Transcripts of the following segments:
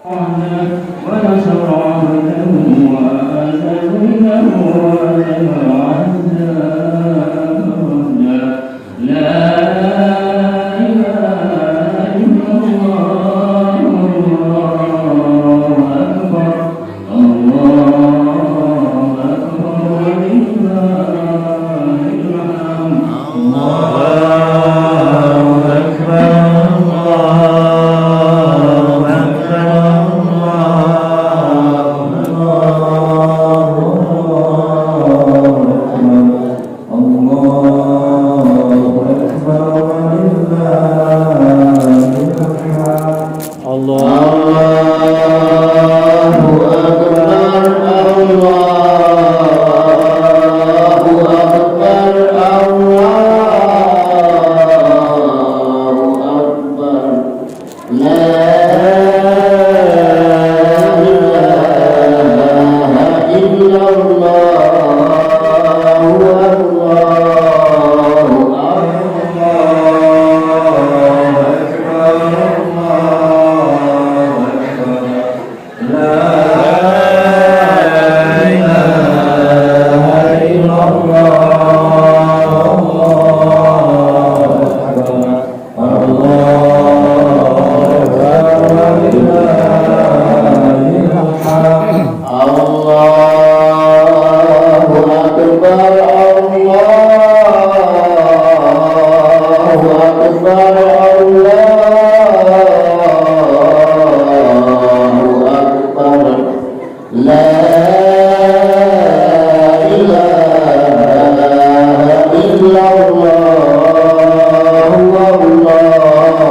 ونصر عبده وآزره وآزر لا إله إلا الله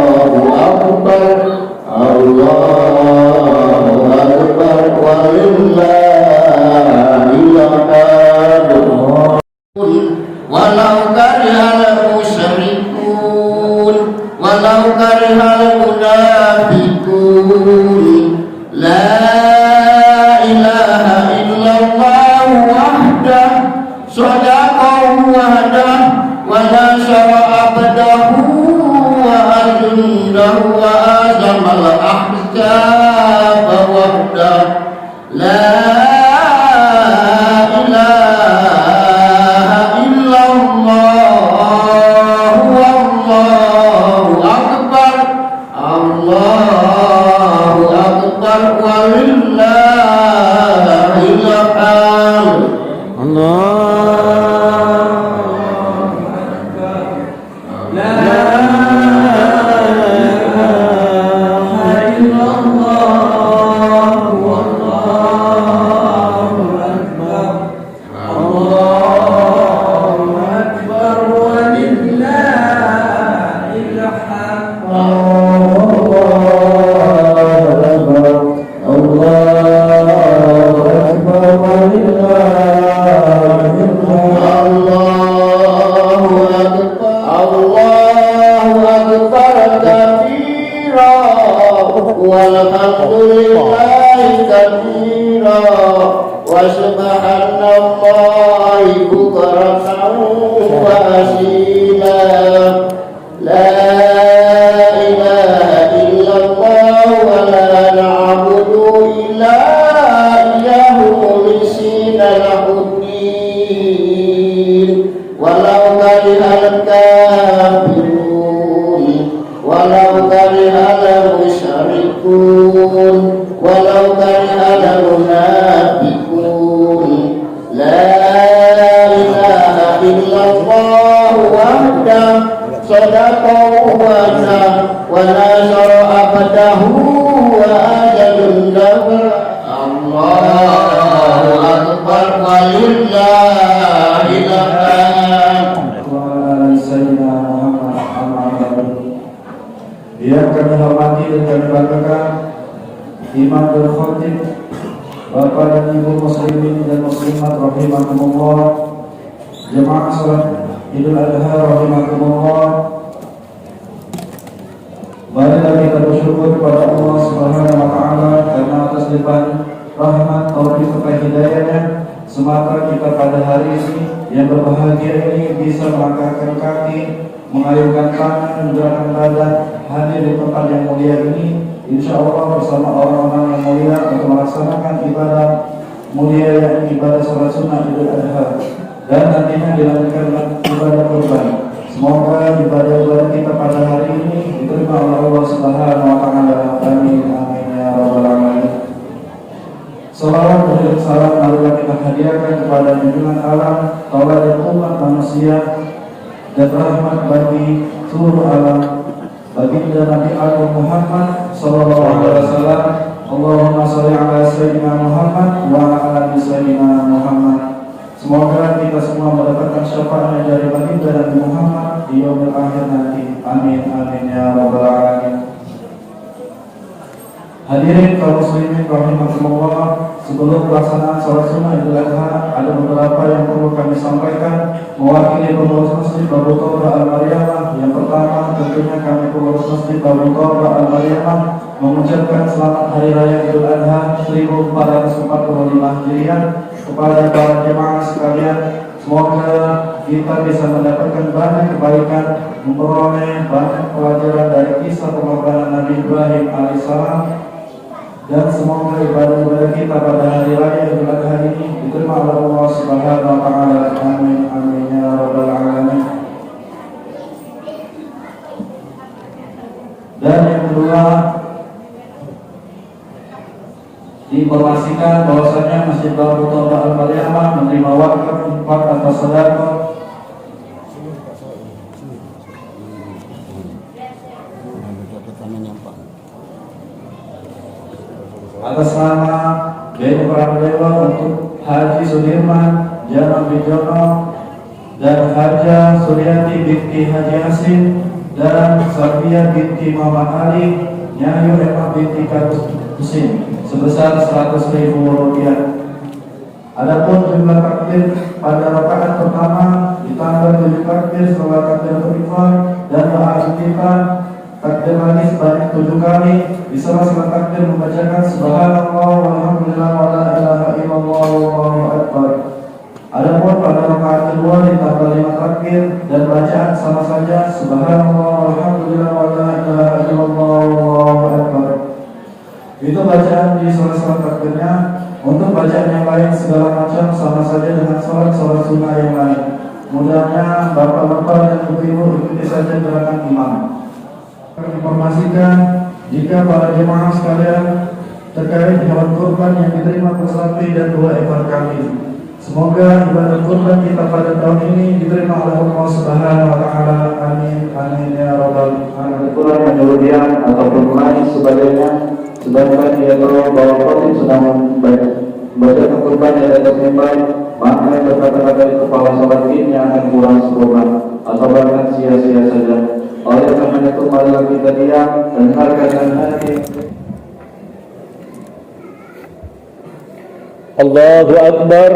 الله أكبر الله أكبر ولله الحمد الله Yang kami hormati dan kami banggakan Imam dan Khatib, Bapak dan Ibu muslimin dan muslimat rahimakumullah, jemaah salat Idul Adha rahimakumullah. Marilah kita bersyukur kepada Allah Subhanahu wa taala karena atas limpahan rahmat, taufik serta hidayahnya semata kita pada hari ini yang berbahagia ini bisa melangkahkan kaki, mengayunkan tangan, menggerakkan badan, hadir di tempat yang mulia ini, insya Allah bersama orang-orang yang mulia untuk melaksanakan ibadah mulia yang ibadah salat sunnah Idul Adha dan nantinya dilanjutkan dengan ibadah kurban. Semoga ibadah-ibadah kita pada hari ini diterima oleh Allah Subhanahu wa taala. Amin amin ya rabbal alamin. Salawat dan salam marilah kita hadiahkan kepada junjungan alam, tauladan umat manusia dan rahmat bagi seluruh alam, baginda Nabi Agung Muhammad sallallahu alaihi wasallam. Allahumma shalli ala sayyidina Muhammad wa ala ali sayyidina Muhammad. Semoga kita semua mendapatkan syafaat dari baginda Nabi Muhammad di yaumil akhir nanti. Amin amin ya rabbal alamin. Hadirin kaum muslimin rahimakumullah, sebelum pelaksanaan salat sunnah Idul Adha ada beberapa yang perlu kami sampaikan mewakili pengurus Masjid Babu Thawra Al-Maryamah. Yang pertama tentunya kami pengurus Masjid Babu Thawra Al-Maryamah mengucapkan selamat Hari Raya Idul Adha 1445 Hijriah kepada para jemaah sekalian. Semoga kita bisa mendapatkan banyak kebaikan, memperoleh banyak pelajaran dari kisah pengorbanan Nabi Ibrahim alaihissalam, dan semoga ibadah-ibadah kita pada hari raya Idul Adha ini diterima oleh Allah Subhanahu wa taala. Amin amin ya rabbal alamin. Dan yang kedua, diinformasikan bahwasanya Masjid Babu Thawra Al-Maryamah menerima wakaf infak atas sedekah atas nama Beni Pradewa untuk Haji Sudirman Janam Bijono dan Haja Suryati binti Haji Hasim dan Safia binti Muhammad Ali Nyayu Emma binti Kadus Husin sebesar 100.000 rupiah. Adapun jumlah takbir pada rakaat pertama ditambah 7 takbir setelah takbir iftar dan doa iftitah, takbir lagi sebanyak 7 kali. Di sela-sela takbir membacakan subhanallah walhamdulillah wa la ilaha illallah wallahu akbar. Adapun pada rakaat kedua ditambah 5 takbir dan bacaan sama saja subhanallah walhamdulillah wa la ilaha illallah wallahu akbar. Itu bacaan di sela-sela takbirnya. Untuk bacaan yang lain segala macam sama saja dengan sholat sunnah yang lain. Mudahnya bapak-bapak dan ibu-ibu ikuti saja gerakan imam. Informasikan jika para jemaah sekalian terkait hewan kurban yang diterima bersapi dan 2 ekor kambing. Semoga ibadah kurban kita pada tahun ini diterima oleh Allah Subhanahu wa taala. Amin amin ya rabbal alamin. Kurang penyelesaian ataupun lain sebagainya, sedangkan dia tahu bahwa khotib sedang membaca kurban yang atas mimbar, maka yang berkata-kata di kepala salat ini akan kurang sempurna atau bahkan sia-sia saja. Oleh karena itu marilah kita diam dan hargakan hati. Allahu Akbar,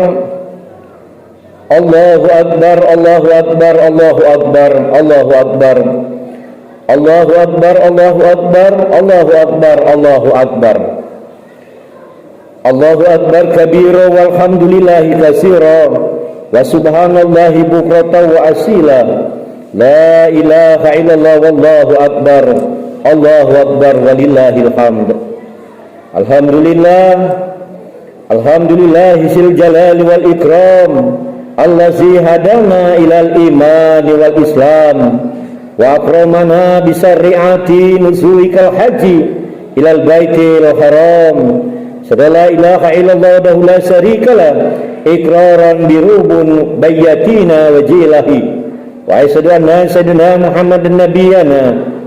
Allahu Akbar, Allahu Akbar, Allahu Akbar, Allahu Akbar, Allahu Akbar, Allahu Akbar, Allahu Akbar, Allahu Akbar, Allahu Akbar kabira walhamdulillahi katsira wa subhanallahi bukratan wa asila. La ilaha illallah wallahu akbar. Allahu akbar walillahil hamd. Alhamdulillah, alhamdulillah sil jalali wal ikram allazi hadana ilal iman wal islam wa akramana bi syari'ati nuzulikal haji ilal baitil haram. La ilaha illallah wa la syarikalah iqraran bi rubun bayatina wa jilahi wa asyhadu anna sayyidina Muhammadan nabiyana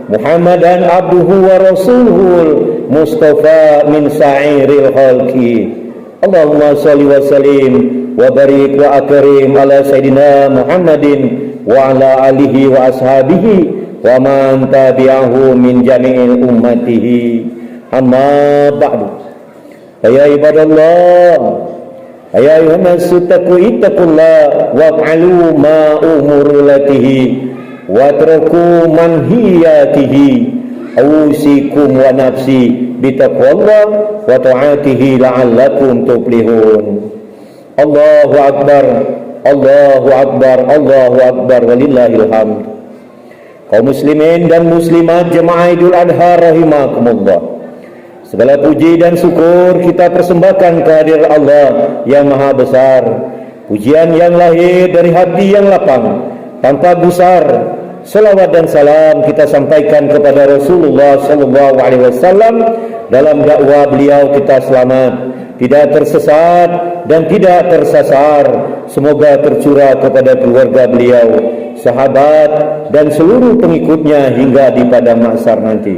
Muhammadan abduhu wa rasuluhul mustafa min sa'iril khalqi. Allahumma salli wa sallim wa barik wa akrim ala sayyidina Muhammadin wa ala alihi wa ashabihi wa man tabi'ahu min jami'il ummatihi. Amma ba'du. Ya ibadallah, ya ayuhan nasu ittaqullah wa fa'alu ma umurulatihi wa traku manhiyatihi. Ausikum wa nafsi bitaqwallah wa ta'atihi la'allakum tuflihun. Allahu akbar, Allahu akbar, Allahu akbar walillahil hamd. Kaum muslimin dan muslimat jemaah Idul Adha rahimakumullah. Segala puji dan syukur kita persembahkan kehadirat Allah yang Maha Besar. Pujian yang lahir dari hati yang lapang, tanpa gusar. Salawat dan salam kita sampaikan kepada Rasulullah SAW. Dalam dakwah beliau kita selamat, tidak tersesat dan tidak tersasar. Semoga tercurah kepada keluarga beliau, sahabat dan seluruh pengikutnya hingga di padang mahsyar nanti.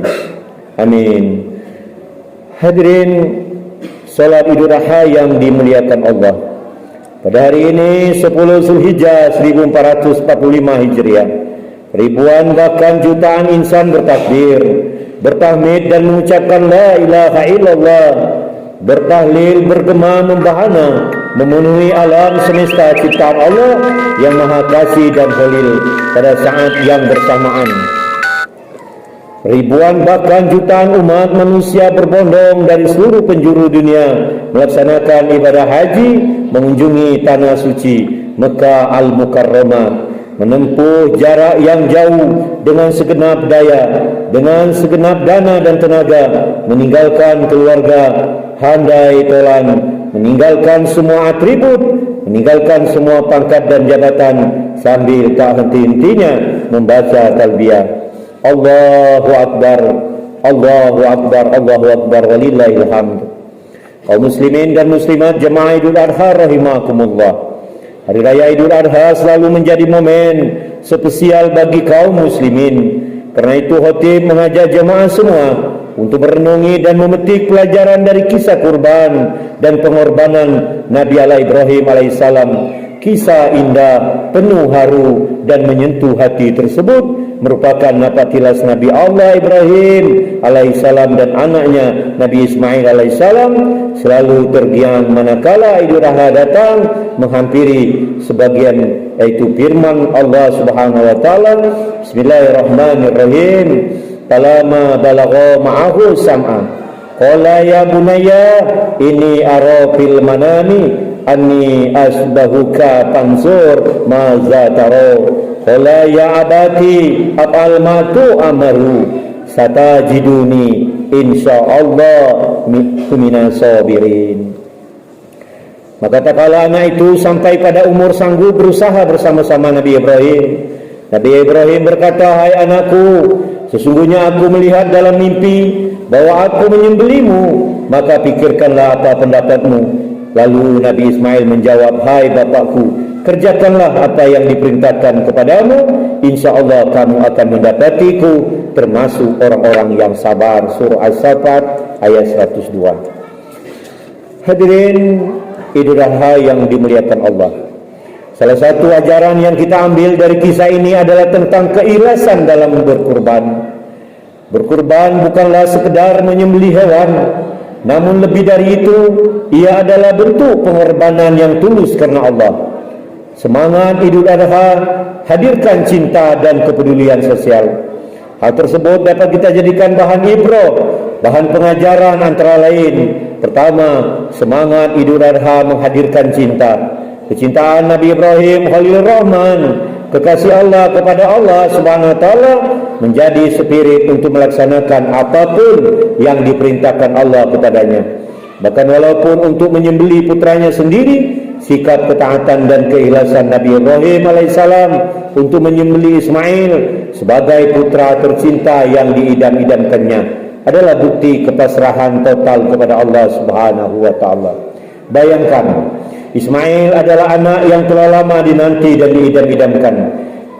Amin. Hadirin salat Idul Adha yang dimuliakan Allah. Pada hari ini 10 Zulhijjah 1445 Hijriah, ribuan bahkan jutaan insan bertakbir, bertahmid dan mengucapkan la ilaha illallah, bertahlil, bergema, membahana, memenuhi alam semesta ciptaan Allah yang Maha Kasih dan Khalil pada saat yang bersamaan. Ribuan bahkan jutaan umat manusia berbondong dari seluruh penjuru dunia melaksanakan ibadah haji, mengunjungi tanah suci Mekah Al-Mukarramah, menempuh jarak yang jauh dengan segenap daya, dengan segenap dana dan tenaga, meninggalkan keluarga handai tolan, meninggalkan semua atribut, meninggalkan semua pangkat dan jabatan, sambil tak henti-hentinya membaca talbiyah. Allahu Akbar, Allahu Akbar, Allahu Akbar, walillahil hamd. Kaum muslimin dan muslimat jemaah Idul Adha rahimakumullah. Hari raya Idul Adha selalu menjadi momen spesial bagi kaum muslimin. Karena itu khatib mengajak jemaah semua untuk merenungi dan memetik pelajaran dari kisah kurban dan pengorbanan Nabi Allah Ibrahim alaihissalam. Kisah indah, penuh haru dan menyentuh hati tersebut merupakan napatilas Nabi Allah Ibrahim alaihissalam dan anaknya Nabi Ismail alaihissalam selalu tergiang manakala Idul Adha datang menghampiri sebagian, yaitu firman Allah Subhanahu wa taala, Bismillahirrahmanirrahim. Talama balagha ma'ahu sam'a qala ya bunayya inni ara fil manami anni asbahuka fansur maza taro qala ya abati af'al ma tu'amaru satajiduni insyaallah minas sabirin. Maka tak kala anak itu sampai pada umur sanggup berusaha bersama-sama Nabi Ibrahim. Nabi Ibrahim berkata, hai anakku, sesungguhnya aku melihat dalam mimpi bahwa aku menyembelimu, maka pikirkanlah apa pendapatmu. Lalu Nabi Ismail menjawab, hai bapakku, kerjakanlah apa yang diperintahkan kepadamu, insyaallah kamu akan mendapatiku termasuk orang-orang yang sabar. Surah As-Saffat ayat 102. Hadirin Idul Adha yang dimuliakan Allah, salah satu ajaran yang kita ambil dari kisah ini adalah tentang keikhlasan dalam berkurban. Berkurban bukanlah sekedar menyembelih hewan, namun lebih dari itu, ia adalah bentuk pengorbanan yang tulus karena Allah. Semangat Idul Adha hadirkan cinta dan kepedulian sosial. Hal tersebut dapat kita jadikan bahan ibrah, bahan pengajaran antara lain. Pertama, semangat Idul Adha menghadirkan cinta. Kecintaan Nabi Ibrahim Khalilur Rahman, kekasih Allah kepada Allah Subhanahu wa taala, menjadi spirit untuk melaksanakan apapun yang diperintahkan Allah kepadanya. Bahkan walaupun untuk menyembelih putranya sendiri, sikap ketaatan dan keikhlasan Nabi Ibrahim alaihissalam untuk menyembelih Ismail sebagai putra tercinta yang diidam-idamkannya adalah bukti kepasrahan total kepada Allah Subhanahu wa taala. Bayangkan, Ismail adalah anak yang telah lama dinanti dan diidam-idamkan.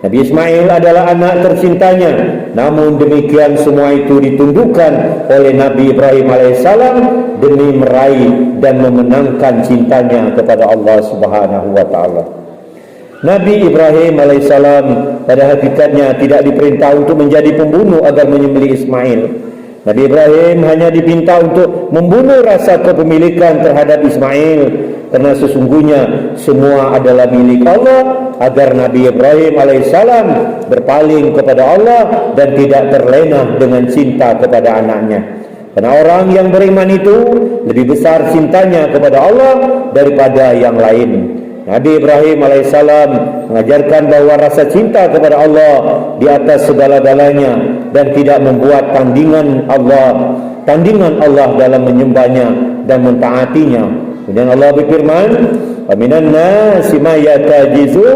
Nabi Ismail adalah anak tercintanya, namun demikian semua itu ditundukkan oleh Nabi Ibrahim alaihissalam demi meraih dan memenangkan cintanya kepada Allah Subhanahu wa taala. Nabi Ibrahim alaihissalam pada hakikatnya tidak diperintah untuk menjadi pembunuh agar menyembelih Ismail. Nabi Ibrahim hanya diminta untuk membunuh rasa kepemilikan terhadap Ismail, karena sesungguhnya semua adalah milik Allah, agar Nabi Ibrahim alaihissalam berpaling kepada Allah dan tidak terlena dengan cinta kepada anaknya. Karena orang yang beriman itu lebih besar cintanya kepada Allah daripada yang lain. Nabi Ibrahim alaihissalam mengajarkan bahawa rasa cinta kepada Allah di atas segala-galanya dan tidak membuat tandingan Allah dalam menyembahnya dan mentaatinya. Kemudian Allah berfirman, "Wa minan nasi may yatajizu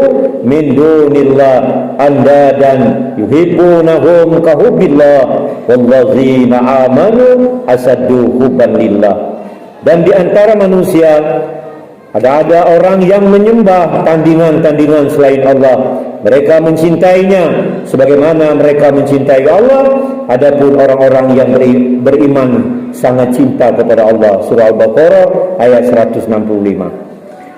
min dunillah andadan yuhibbunahum ka hubbillah wallazina amanu asaddu hubban lillah." Dan di antara manusia ada orang yang menyembah tandingan-tandingan selain Allah. Mereka mencintainya sebagaimana mereka mencintai Allah. Adapun orang-orang yang beriman sangat cinta kepada Allah. Surah Al-Baqarah ayat 165.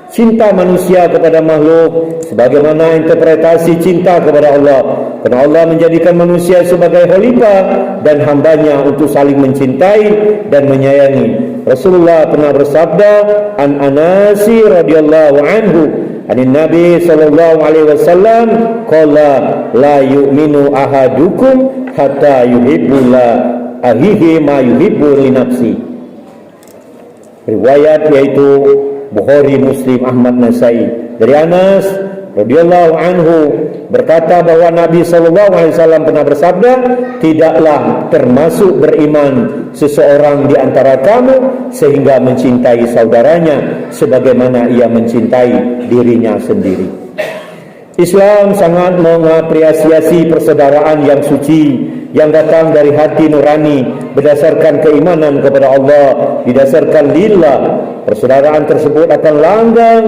Cinta manusia kepada makhluk sebagaimana interpretasi cinta kepada Allah. Kerana Allah menjadikan manusia sebagai khalifah dan hambanya untuk saling mencintai dan menyayangi. Rasulullah pernah bersabda, an Anasi radhiyallahu anhu, anin Nabi sallallahu alaihi wasallam, qala la yu'minu ahadukum hatta yuhibbu la ahihi ma yuhibbu li nafsi. Riwayat yaitu Bukhari, Muslim, Ahmad, Nasai. Dari Anas radhiyallahu anhu berkata bahwa Nabi sallallahu alaihi wasallam pernah bersabda, tidaklah termasuk beriman seseorang di antara kamu sehingga mencintai saudaranya sebagaimana ia mencintai dirinya sendiri. Islam sangat mengapresiasi persaudaraan yang suci yang datang dari hati nurani berdasarkan keimanan kepada Allah, didasarkan lillah. Persaudaraan tersebut akan langgang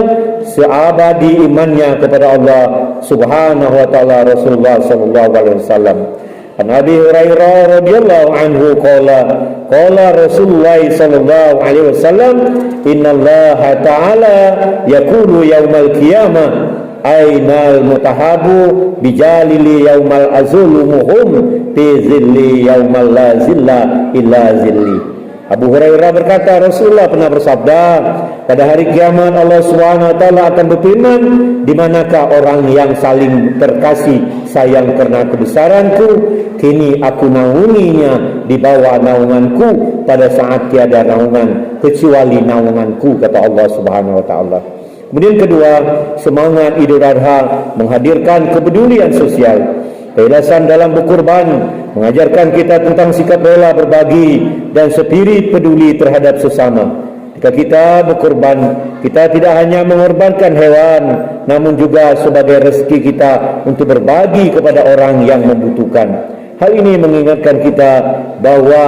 seabadi imannya kepada Allah Subhanahu wa taala. Rasulullah sallallahu alaihi wasallam, Nabi Hurairah radhiyallahu anhu qala Rasulullah sallallahu alaihi wasallam, innallaha ta'ala yaqulu yaumal qiyamah ainal mutahabu bijalili yaumal azulumuhum fi zilli yaumal la zilla illa zilli. Abu Hurairah berkata, Rasulullah pernah bersabda, pada hari kiamat Allah Subhanahu wa taala akan berfirman, di manakah orang yang saling terkasih sayang karena kebesaranku? Kini aku naunginya di bawah naunganku pada saat tiada naungan kecuali naunganku, kata Allah Subhanahu wa taala. Kemudian kedua, semangat Idul Adha menghadirkan kepedulian sosial. Keikhlasan dalam berkurban mengajarkan kita tentang sikap rela berbagi dan spirit peduli terhadap sesama. Jika kita berkurban, kita tidak hanya mengorbankan hewan, namun juga sebagai rezeki kita untuk berbagi kepada orang yang membutuhkan. Hal ini mengingatkan kita bahawa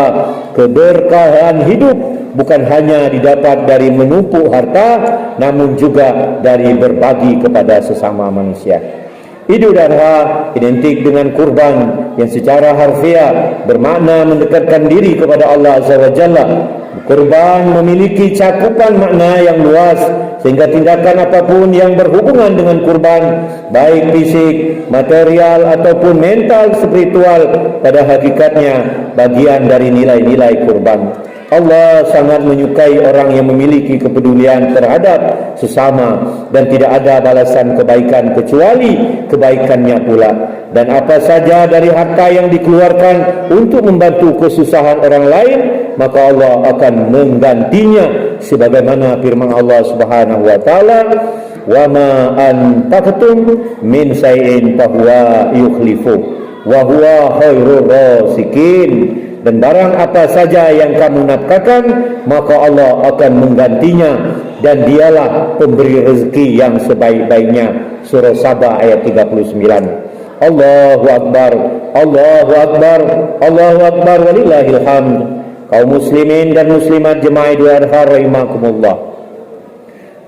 keberkahan hidup bukan hanya didapat dari menumpuk harta, namun juga dari berbagi kepada sesama manusia. Idul Adha identik dengan kurban yang secara harfiah bermakna mendekatkan diri kepada Allah Azza wa Jalla. Kurban memiliki cakupan makna yang luas sehingga tindakan apapun yang berhubungan dengan kurban, baik fisik, material ataupun mental, spiritual, pada hakikatnya bagian dari nilai-nilai kurban. Allah sangat menyukai orang yang memiliki kepedulian terhadap sesama dan tidak ada balasan kebaikan kecuali kebaikannya pula. Dan apa saja dari harta yang dikeluarkan untuk membantu kesusahan orang lain, maka Allah akan menggantinya sebagaimana firman Allah Subhanahu wa taala, wa ma anfaqtum min shay'in fahuwa yukhlifu wa huwa khairur rasikin. Dan barang apa saja yang kamu nafkahkan, maka Allah akan menggantinya dan dialah pemberi rezeki yang sebaik-baiknya. Surah Sabah ayat 39. Allahu Akbar, Allahu Akbar, Allahu Akbar, walillahil hamd. Kaum muslimin dan muslimat jemaah Idul Adha rahimakumullah.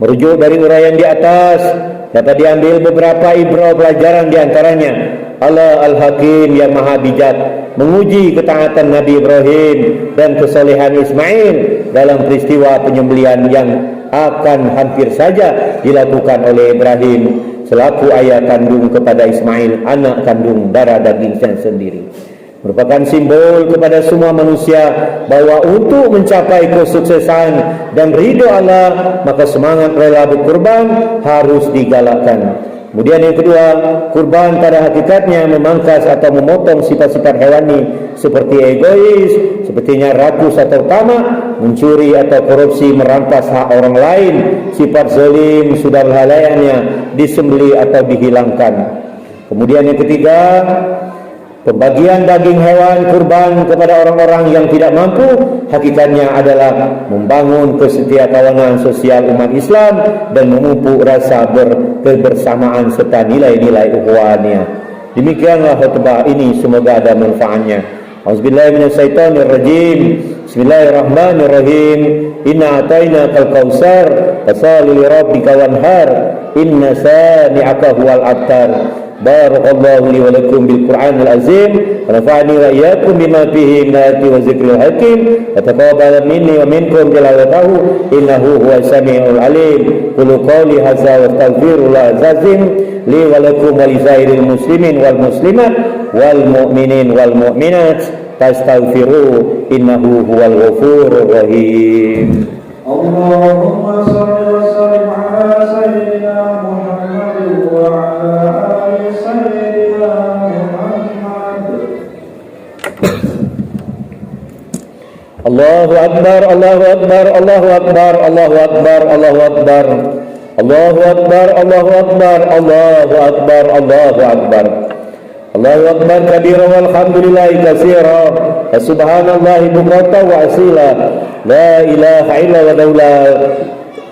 Merujuk dari uraian di atas, dapat diambil beberapa ibrah pelajaran di antaranya. Allah Al-Hakim yang maha bijak menguji ketaatan Nabi Ibrahim dan kesolehan Ismail dalam peristiwa penyembelihan yang akan hampir saja dilakukan oleh Ibrahim selaku ayah kandung kepada Ismail, anak kandung darah dagingnya sendiri. Merupakan simbol kepada semua manusia bahawa untuk mencapai kesuksesan dan ridha Allah, maka semangat rela berkurban harus digalakkan. Kemudian yang kedua, kurban pada hakikatnya memangkas atau memotong sifat-sifat hewani seperti egois, sepertinya rakus atau tamak, mencuri atau korupsi, merampas hak orang lain, sifat zalim sudah halayannya disembelih atau dihilangkan. Kemudian yang ketiga, pembagian daging hewan kurban kepada orang-orang yang tidak mampu, hakikatnya adalah membangun kesetiakawanan sosial umat Islam dan memupuk rasa kebersamaan serta nilai-nilai ukhuwaniyah. Demikianlah khutbah ini, semoga ada manfaatnya. Auzubillahi minasyaitonirrajim. Bismillahirrahmanirrahim. Inna atainakal kautsar fasholli lirabbika wanhar. Inna sani'aka huwal abtar. Barakallahu li wa lakum bil Qur'anil azim wa nafa'ani wa iyyakum bima fihi min ayati wa zikril hakim wa taqabbal minni wa minkum tilawatahu innahu huwas samiul alim. Qulu qawli hadza wa astaghfirullah azim li wa lakum wa li sairil muslimin wal muslimat wal mu'minin wal mu'minat fastaghfiru innahu huwal ghafurur rahim. Allahumma shalli wa sallim ala sayyidina Muhammad wa ala ali sayyidina Muhammad. Allahu akbar, Allahu akbar, Allahu akbar, Allahu akbar, Allahu akbar. Allahu akbar, Allahu akbar, Allahu akbar, Allahu akbar. Allahu akbar kabira walhamdulillahi katsira wa subhanallahi bukratan wa asila. La ilaha illa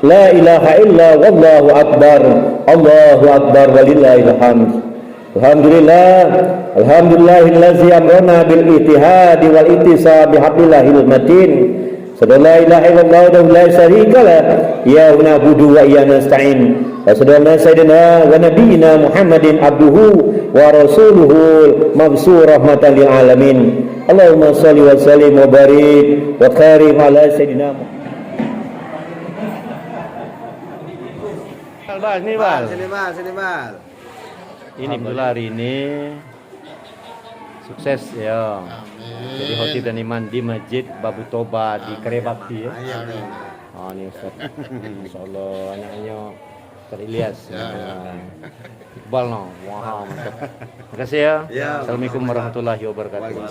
la ilaha illa wallahu akbar. Allahu akbar walillahil hamd. Alhamdulillah, alhamdulillahillazi amrana bil ittihadi wal ittisab bihablillahil matin. Sadalla ilaha illallah wa la syarika lah. Ya na'budu wa iyyaka nasta'in. Wa sadalla sayyidina wa nabiyyina Muhammadin abduhu wa rasuluhu mabsur rahmatan lil alamin. Allahumma shalli wa sallim wa barik wa karim ala sayyidina Muhammad. Sini Bal. Ini alhamdulillah hari ini sukses ya. Jadi khotib dan imam di Masjid Babu Toba di Karebakti ya. Oh ini Ustaz. Insyaallah anaknya Ustaz Ilyas. Iqbal no. Wah, mantap. Makasih ya. Assalamualaikum warahmatullahi wabarakatuh.